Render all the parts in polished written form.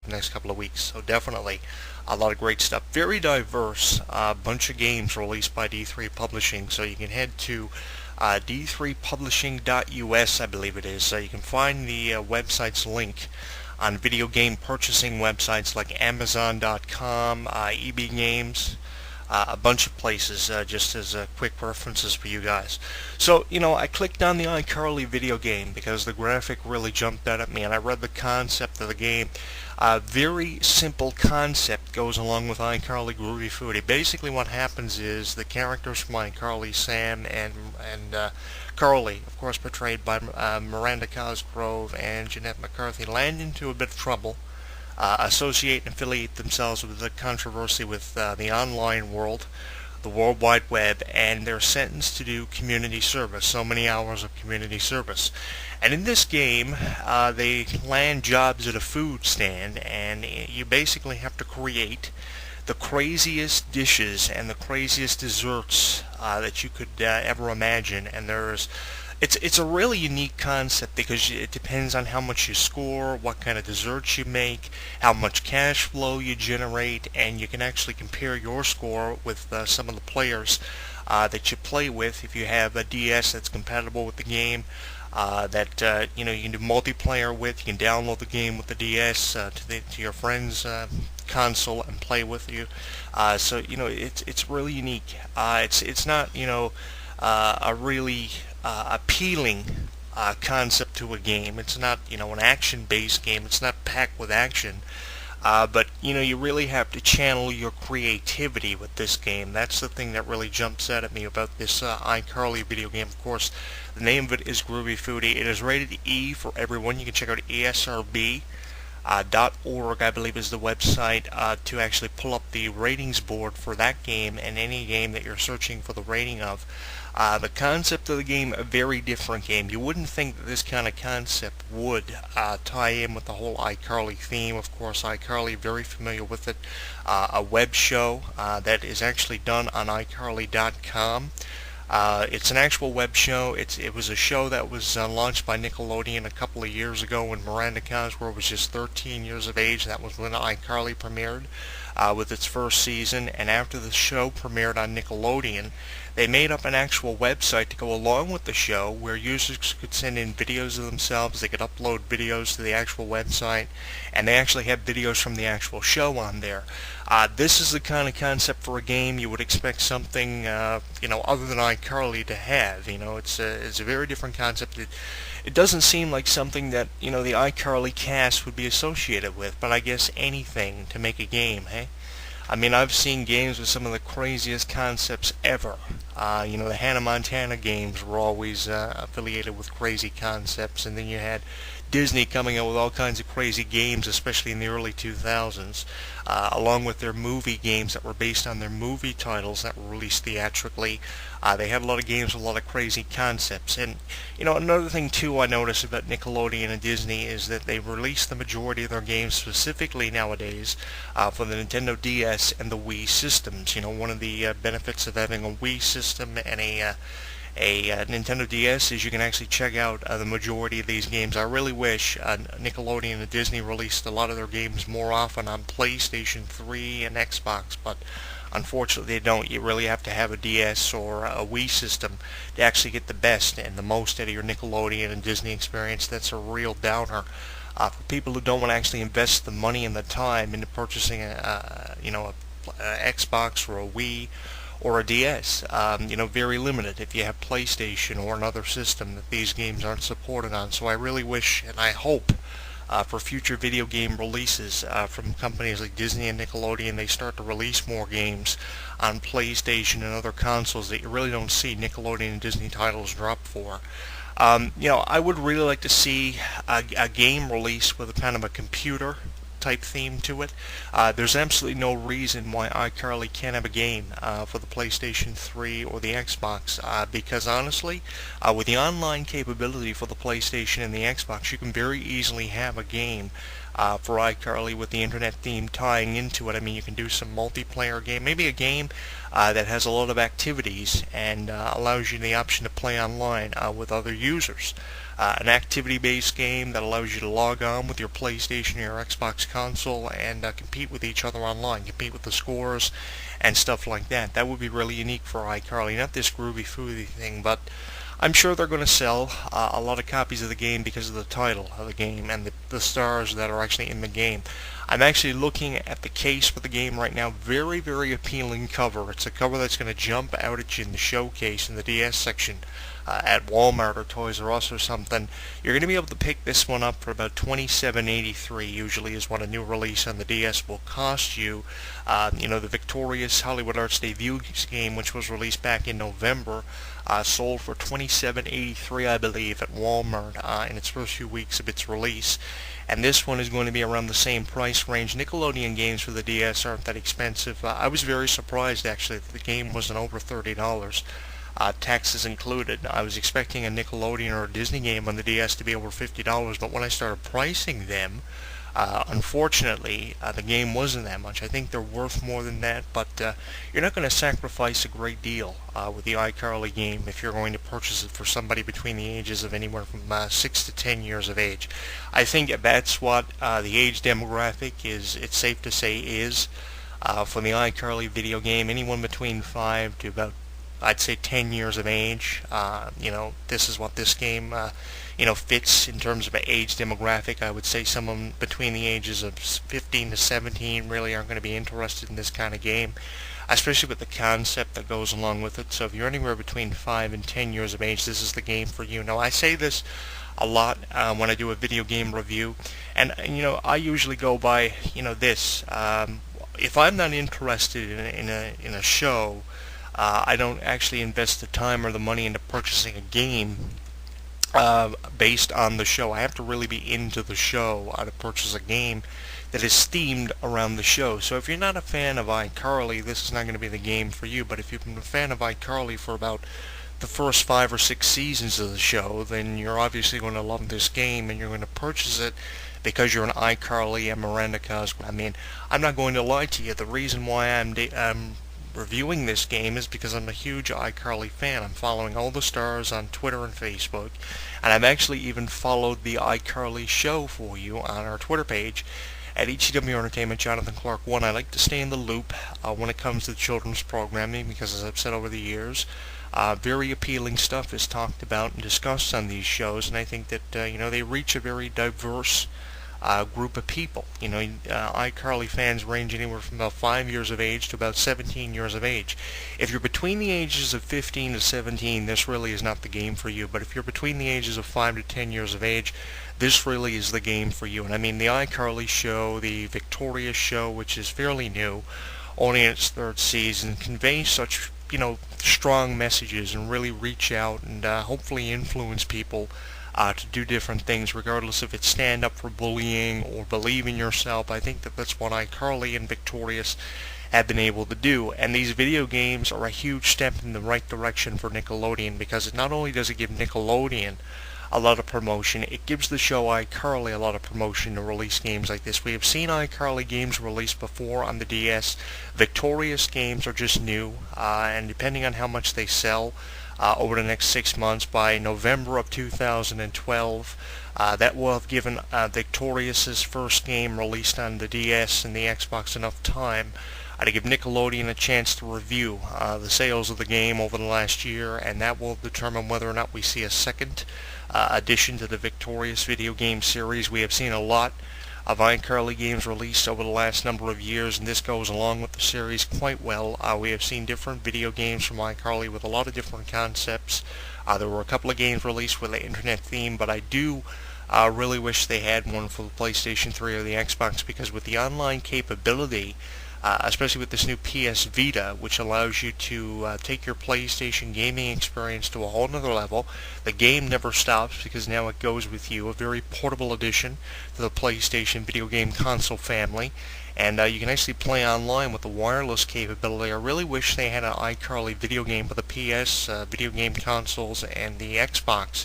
the next couple of weeks. So definitely a lot of great stuff. Very diverse bunch of games released by D3 Publishing. So you can head to d3publishing.us, I believe it is. So you can find the website's link on video game purchasing websites like Amazon.com, EB Games, a bunch of places, just as quick references for you guys. So, I clicked on the iCarly video game because the graphic really jumped out at me, and I read the concept of the game. Very simple concept goes along with iCarly Groovy Foodie. Basically what happens is the characters from iCarly, Sam and Carly, of course portrayed by Miranda Cosgrove and Jeanette McCarthy, land into a bit of trouble, associate and affiliate themselves with the controversy with the online world, the World Wide Web, and they're sentenced to do community service, so many hours of community service. And in this game, they land jobs at a food stand, and you basically have to create the craziest dishes and the craziest desserts that you could ever imagine. And it's a really unique concept because it depends on how much you score, what kind of desserts you make, how much cash flow you generate, and you can actually compare your score with some of the players that you play with. If you have a DS that's compatible with the game, that you can do multiplayer with, you can download the game with the DS to your friend's console and play with you. So it's really unique. It's not a really appealing concept to a game. It's not an action-based game. It's not packed with action. But you really have to channel your creativity with this game. That's the thing that really jumps out at me about this iCarly video game. Of course, the name of it is Groovy Foodie. It is rated E for everyone. You can check out ESRB.org, I believe is the website, to actually pull up the ratings board for that game and any game that you're searching for the rating of. The concept of the game, a very different game. You wouldn't think that this kind of concept would tie in with the whole iCarly theme. Of course, iCarly, very familiar with it. A web show that is actually done on iCarly.com. It's an actual web show. It was a show that was launched by Nickelodeon a couple of years ago when Miranda Cosgrove was just 13 years of age. That was when iCarly premiered with its first season. And after the show premiered on Nickelodeon, they made up an actual website to go along with the show where users could send in videos of themselves. They could upload videos to the actual website, and they actually have videos from the actual show on there. This is the kind of concept for a game you would expect something other than iCarly to have. It's a very different concept. It doesn't seem like something that the iCarly cast would be associated with, but I guess anything to make a game, hey? I mean, I've seen games with some of the craziest concepts ever. The Hannah Montana games were always affiliated with crazy concepts, and then you had Disney coming out with all kinds of crazy games, especially in the early 2000s, along with their movie games that were based on their movie titles that were released theatrically. They had a lot of games with a lot of crazy concepts. And, another thing, too, I notice about Nickelodeon and Disney is that they release the majority of their games specifically nowadays for the Nintendo DS and the Wii systems. One of the benefits of having a Wii system and a Nintendo DS is you can actually check out the majority of these games. I really wish Nickelodeon and Disney released a lot of their games more often on PlayStation 3 and Xbox, but unfortunately they don't. You really have to have a DS or a Wii system to actually get the best and the most out of your Nickelodeon and Disney experience. That's a real downer. For people who don't want to actually invest the money and the time into purchasing a Xbox or a Wii or a DS, very limited. If you have PlayStation or another system that these games aren't supported on. So I really wish and I hope for future video game releases from companies like Disney and Nickelodeon, they start to release more games on PlayStation and other consoles that you really don't see Nickelodeon and Disney titles drop for. I would really like to see a game release with a kind of a computer type theme to it. There's absolutely no reason why iCarly can't have a game for the PlayStation 3 or the Xbox, because honestly, with the online capability for the PlayStation and the Xbox, you can very easily have a game for iCarly with the internet theme tying into it. I mean, you can do some multiplayer game, maybe a game that has a lot of activities and allows you the option to play online with other users. An activity-based game that allows you to log on with your PlayStation or your Xbox console and compete with each other online, compete with the scores and stuff like that. That would be really unique for iCarly. Not this groovy foodie thing, but I'm sure they're going to sell a lot of copies of the game because of the title of the game and the stars that are actually in the game. I'm actually looking at the case for the game right now. Very, very appealing cover. It's a cover that's going to jump out at you in the showcase in the DS section at Walmart or Toys R Us or something. You're going to be able to pick this one up for about $27.83. Usually is what a new release on the DS will cost you. The Victorious Hollywood Arts debut game, which was released back in November, sold for $27.83, I believe, at Walmart in its first few weeks of its release. And this one is going to be around the same price range. Nickelodeon games for the DS aren't that expensive. I was very surprised, actually, that the game wasn't over $30. Taxes included. I was expecting a Nickelodeon or a Disney game on the DS to be over $50, but when I started pricing them, unfortunately, the game wasn't that much. I think they're worth more than that, but you're not going to sacrifice a great deal with the iCarly game if you're going to purchase it for somebody between the ages of anywhere from 6 to 10 years of age. I think that's what the age demographic is, it's safe to say, is for the iCarly video game. Anyone between 5 to about, I'd say, 10 years of age. This is what this game fits in terms of an age demographic. I would say someone between the ages of 15 to 17 really aren't going to be interested in this kind of game, especially with the concept that goes along with it. So if you're anywhere between 5 and 10 years of age, this is the game for you. Now, I say this a lot when I do a video game review, and I usually go by this. If I'm not interested in a show, I don't actually invest the time or the money into purchasing a game based on the show. I have to really be into the show to purchase a game that is themed around the show. So if you're not a fan of iCarly, this is not going to be the game for you. But if you've been a fan of iCarly for about the first 5 or 6 seasons of the show, then you're obviously going to love this game, and you're going to purchase it because you're an iCarly and Miranda cosplayer. I mean, I'm not going to lie to you. The reason why I'm reviewing this game is because I'm a huge iCarly fan. I'm following all the stars on Twitter and Facebook, and I've actually even followed the iCarly show for you on our Twitter page at ECW Entertainment, Jonathan Clarke 1. I like to stay in the loop when it comes to children's programming because, as I've said over the years, very appealing stuff is talked about and discussed on these shows, and I think that they reach a very diverse group of people. iCarly fans range anywhere from about 5 years of age to about 17 years of age. If you're between the ages of 15 to 17, this really is not the game for you. But if you're between the ages of 5 to 10 years of age, this really is the game for you. And I mean, the iCarly show, the Victorious show, which is fairly new, only in its 3rd season, conveys such strong messages and really reach out and hopefully influence people to do different things, regardless if it's stand up for bullying or believe in yourself. I think that that's what iCarly and Victorious have been able to do, and these video games are a huge step in the right direction for Nickelodeon, because not only does it give Nickelodeon a lot of promotion, it gives the show iCarly a lot of promotion to release games like this. We have seen iCarly games released before on the DS. Victorious games are just new, and depending on how much they sell over the next 6 months, by November of 2012, that will have given Victorious's first game released on the DS and the Xbox enough time to give Nickelodeon a chance to review the sales of the game over the last year, and that will determine whether or not we see a second addition to the Victorious video game series. We have seen a lot of iCarly games released over the last number of years, and this goes along with the series quite well. We have seen different video games from iCarly with a lot of different concepts. There were a couple of games released with the internet theme, but I do really wish they had one for the PlayStation 3 or the Xbox, because with the online capability, especially with this new PS Vita, which allows you to take your PlayStation gaming experience to a whole nother level. The game never stops because now it goes with you, a very portable addition to the PlayStation video game console family. And you can actually play online with the wireless capability. I really wish they had an iCarly video game for the PS video game consoles and the Xbox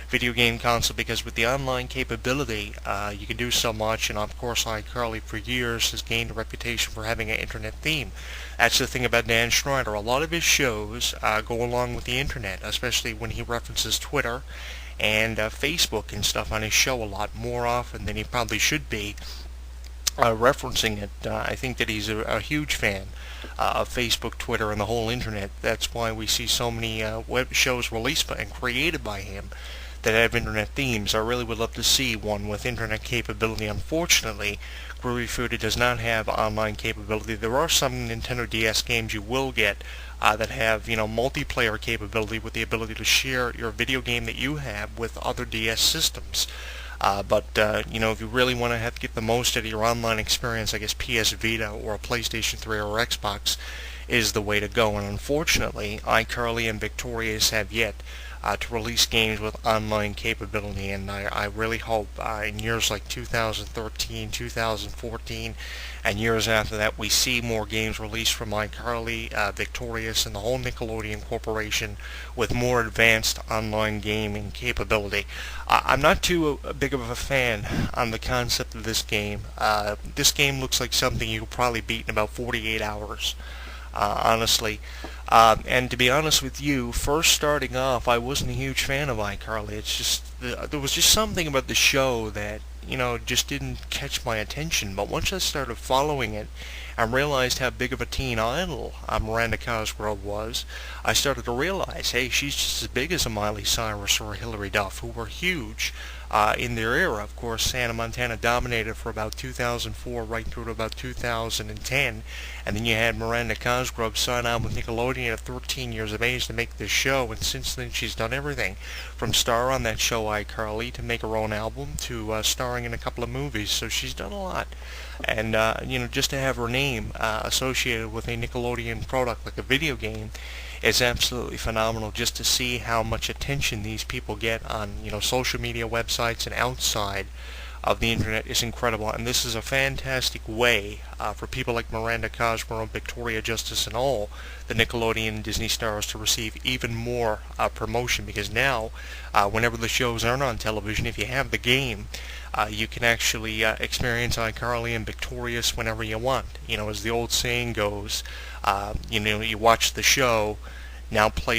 video game console, because with the online capability, you can do so much. And of course, iCarly for years has gained a reputation for having an internet theme. That's the thing about Dan Schneider. A lot of his shows go along with the internet, especially when he references Twitter and Facebook and stuff on his show a lot more often than he probably should be referencing it. I think that he's a huge fan of Facebook, Twitter, and the whole internet. That's why we see so many web shows released by and created by him that have internet themes. I really would love to see one with internet capability. Unfortunately, Groovy Foodie does not have online capability. There are some Nintendo DS games you will get that have, multiplayer capability with the ability to share your video game that you have with other DS systems. But if you really want to have to get the most out of your online experience, I guess PS Vita or a PlayStation 3 or Xbox is the way to go. And unfortunately, iCarly and Victorious have yet to release games with online capability. And I really hope in years like 2013, 2014, and years after that, we see more games released from iCarly, Victorious, and the whole Nickelodeon Corporation with more advanced online gaming capability. I'm not too big of a fan on the concept of this game. This game looks like something you could probably beat in about 48 hours. Honestly. And to be honest with you, first starting off, I wasn't a huge fan of iCarly. It's just, there was just something about the show that, just didn't catch my attention. But once I started following it and realized how big of a teen idol Miranda Cosgrove was, I started to realize, hey, she's just as big as a Miley Cyrus or a Hilary Duff, who were huge in their era. Of course, Santa Montana dominated for about 2004 right through to about 2010, and then you had Miranda Cosgrove sign on with Nickelodeon at 13 years of age to make this show, and since then she's done everything from star on that show iCarly to make her own album to starring in a couple of movies. So she's done a lot, and just to have her name associated with a Nickelodeon product like a video game is absolutely phenomenal. Just to see how much attention these people get on social media websites and outside of the internet is incredible, and this is a fantastic way for people like Miranda Cosgrove, Victoria Justice, and all the Nickelodeon and Disney stars to receive even more promotion, because now whenever the shows aren't on television, if you have the game, you can actually experience iCarly and Victorious whenever you want. As the old saying goes, you watch the show, now play